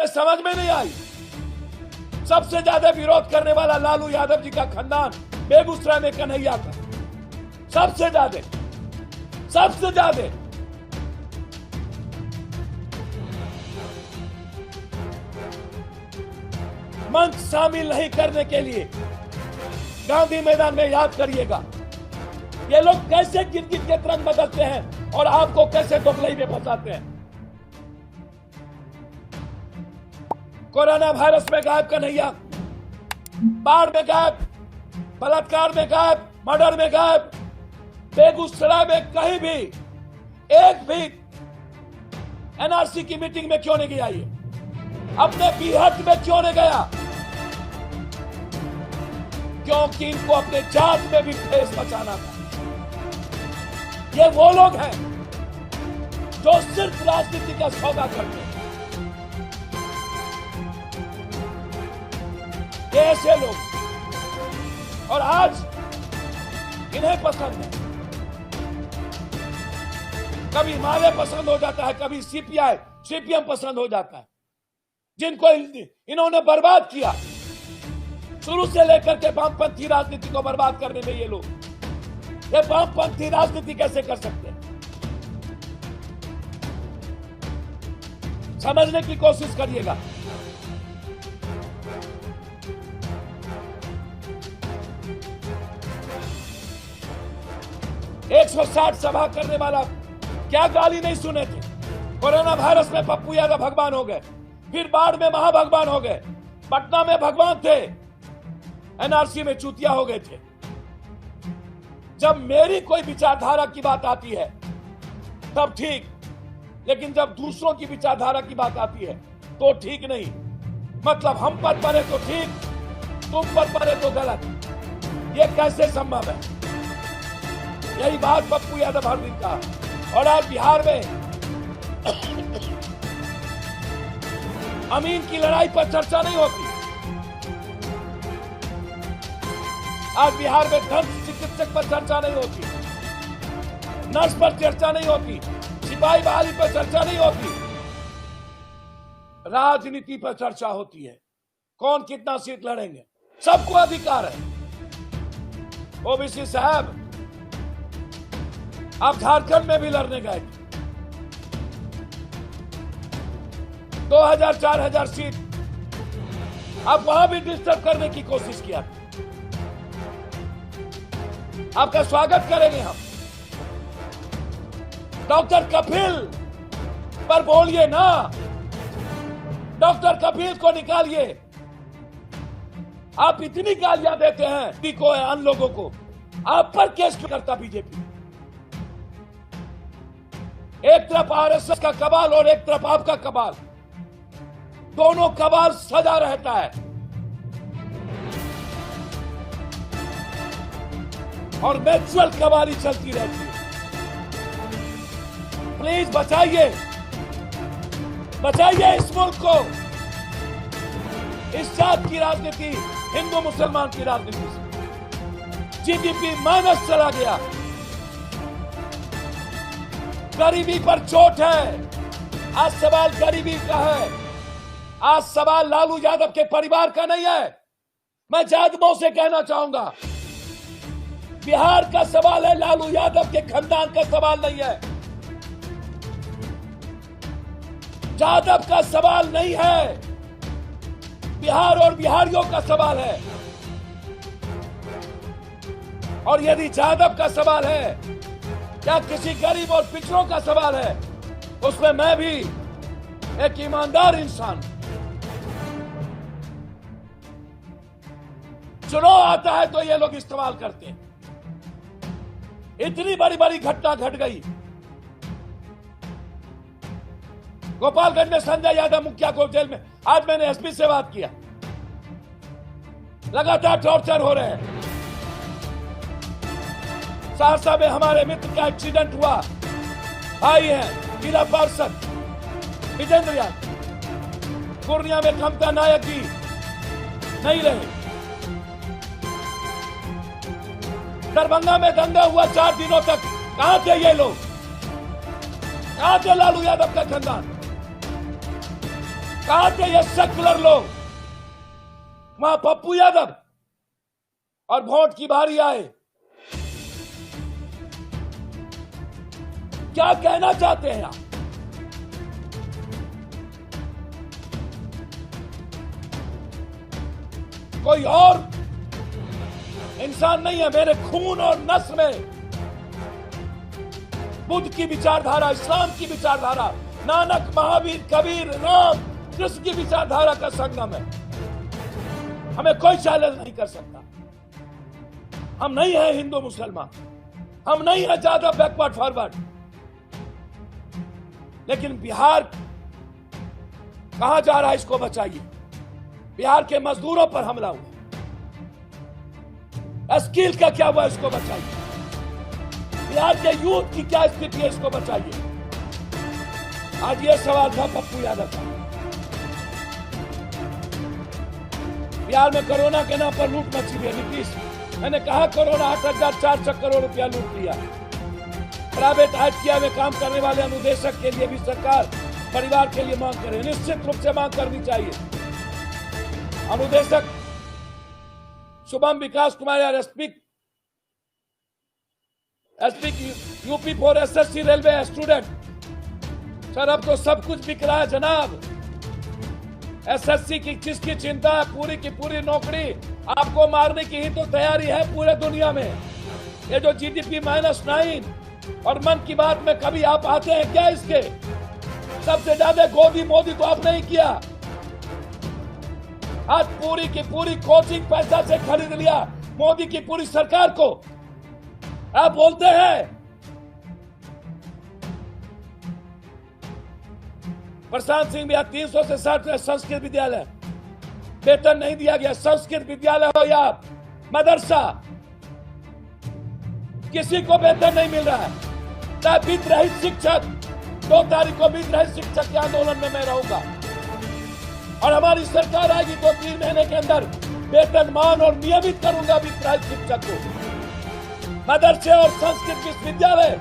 समझ में नहीं आई। सबसे ज्यादा विरोध करने वाला लालू यादव जी का खानदान बेगूसराय में कन्हैया का, सबसे ज्यादा मंच शामिल नहीं करने के लिए गांधी मैदान में याद करिएगा ये लोग कैसे गिर-गिर के रंग बदलते हैं और आपको कैसे दोगलई में फंसाते हैं। कोरोना वायरस में गायब कन्हैया, बाढ़ में गायब, बलात्कार में गायब, मर्डर में गायब, बेगूसराय में कहीं भी एक भी एनआरसी की मीटिंग में क्यों नहीं गया? ये अपने बीहट में क्यों नहीं गया? क्योंकि इनको अपने जात में भी ठेस बचाना था। ये वो लोग हैं जो सिर्फ राजनीति का सौदा करते हैं। ये ऐसे लोग, और आज इन्हें पसंद है, कभी माले पसंद हो जाता है, कभी सीपीएम पसंद हो जाता है, जिनको इन्होंने बर्बाद किया शुरू से लेकर के वामपंथी राजनीति को बर्बाद करने में। ये वामपंथी राजनीति कैसे कर सकते हैं? समझने की कोशिश करिएगा। एक 160 सभा करने वाला क्या गाली नहीं सुने थे? कोरोना वायरस में पप्पू यादव भगवान हो गए, फिर बाढ़ में महाभगवान हो गए, पटना में भगवान थे, एनआरसी में चूतिया हो गए थे। जब मेरी कोई विचारधारा की बात आती है तब ठीक, लेकिन जब दूसरों की विचारधारा की बात आती है तो ठीक नहीं। मतलब हम पर पड़े तो ठीक, तुम पर पड़े तो गलत। ये कैसे संभव है? यही बात पप्पू यादव हर दिन का। और आज बिहार में अमीन की लड़ाई पर चर्चा नहीं होती। आज बिहार में दंत चिकित्सक पर चर्चा नहीं होती, नर्स पर चर्चा नहीं होती, सिपाही बहाली पर चर्चा नहीं होती। राजनीति पर चर्चा होती है। कौन कितना सीट लड़ेंगे, सबको अधिकार है। ओबीसी साहब, आप झारखंड में भी लड़ने गए, 2000-4000 सीट आप वहां भी डिस्टर्ब करने की कोशिश किया। आपका स्वागत करेंगे हम। डॉक्टर कपिल पर बोलिए ना, डॉक्टर कपिल को निकालिए। आप इतनी गालियां देते हैं को अन्य लोगों को, आप पर केस क्यों करता बीजेपी? एक तरफ आरएसएस का कबाल और एक तरफ आपका कबाल, दोनों कबाल सजा रहता है। और नेचुरल कबाली चलती रहती है। प्लीज बचाइए इस मुल्क को, इस जात की राजनीति, हिंदू मुसलमान की राजनीति से। जीडीपी माइनस चला गया, गरीबी पर चोट है। आज सवाल गरीबी का है, आज सवाल लालू यादव के परिवार का नहीं है। मैं यादवों से कहना चाहूंगा, बिहार का सवाल है, लालू यादव के खानदान का सवाल नहीं है। यादव का सवाल नहीं है, बिहार और बिहारियों का सवाल है। और यदि यादव का सवाल है, क्या किसी गरीब और पिछड़ों का सवाल है, उसमें मैं भी एक ईमानदार इंसान। चुनाव आता है तो ये लोग इस्तेमाल करते हैं। इतनी बड़ी बड़ी घटना घट गई। गोपालगंज में संजय यादव मुखिया को जेल में, आज मैंने एसपी से बात किया, लगातार टॉर्चर हो रहे हैं। सहरसा में हमारे मित्र का एक्सीडेंट हुआ, भाई हैं जिला पार्षद विजेंद्र यादव। पूर्णिया में ममता नायक जी नहीं रहे। दरभंगा में दंगा हुआ 4 दिनों तक, कहां थे ये लोग? कहां थे लालू यादव का खानदान? कहां थे ये सेक्युलर लोग? वहां पप्पू यादव और वोट की बारी आए, क्या कहना चाहते हैं आप? कोई और इंसान नहीं है मेरे खून और नस में। बुद्ध की विचारधारा, इस्लाम की विचारधारा, नानक, महावीर, कबीर, राम, कृष्ण की विचारधारा का संगम है। हमें कोई चैलेंज नहीं कर सकता। हम नहीं है हिंदू मुसलमान, हम नहीं है ज्यादा बैकवर्ड फॉरवर्ड। लेकिन बिहार कहां जा रहा है, इसको बचाइए। बिहार के मजदूरों पर हमला हुआ, स्किल का क्या हुआ, इसको बचाइए। बिहार के यूथ की क्या स्थिति है, इसको बचाइए। आज ये सवाल था पप्पू यादव का। बिहार में कोरोना के नाम पर लूट मची हुई है। नीतीश, मैंने कहा कोरोना 8,400 करोड़ रुपया लूट लिया। प्राइवेट आईटीआई में काम करने वाले अनुदेशक के लिए भी सरकार परिवार के लिए मांग करे, निश्चित रूप से मांग करनी चाहिए। अनुदेशक शुभम विकास कुमार यार SP UP for SSC railway student. Sir अब तो सब कुछ बिक रहा है जनाब। एसएससी की जिसकी चिंता है, पूरी की पूरी नौकरी आपको मारने की ही तो तैयारी है पूरे दुनिया में। ये जो जीडीपी -9 और मन की बात में कभी आप आते हैं क्या? इसके सबसे ज्यादा गोदी मोदी तो आपने ही किया। आज पूरी की पूरी कोचिंग पैसा से खरीद लिया मोदी की पूरी सरकार को। आप बोलते हैं प्रशांत सिंह भैया 300 से 60 संस्कृत विद्यालय वेतन नहीं दिया गया। संस्कृत विद्यालय हो या मदरसा, किसी को वेतन नहीं मिल रहा है। चाहे वित्त रहित शिक्षक, 2 तारीख को वित्त रहित शिक्षक के आंदोलन में मैं रहूंगा और हमारी सरकार आएगी तो 3 महीने के अंदर वेतनमान और नियमित करूंगा वित्त रहित शिक्षक को। मदरसे और संस्कृत विश्वविद्यालय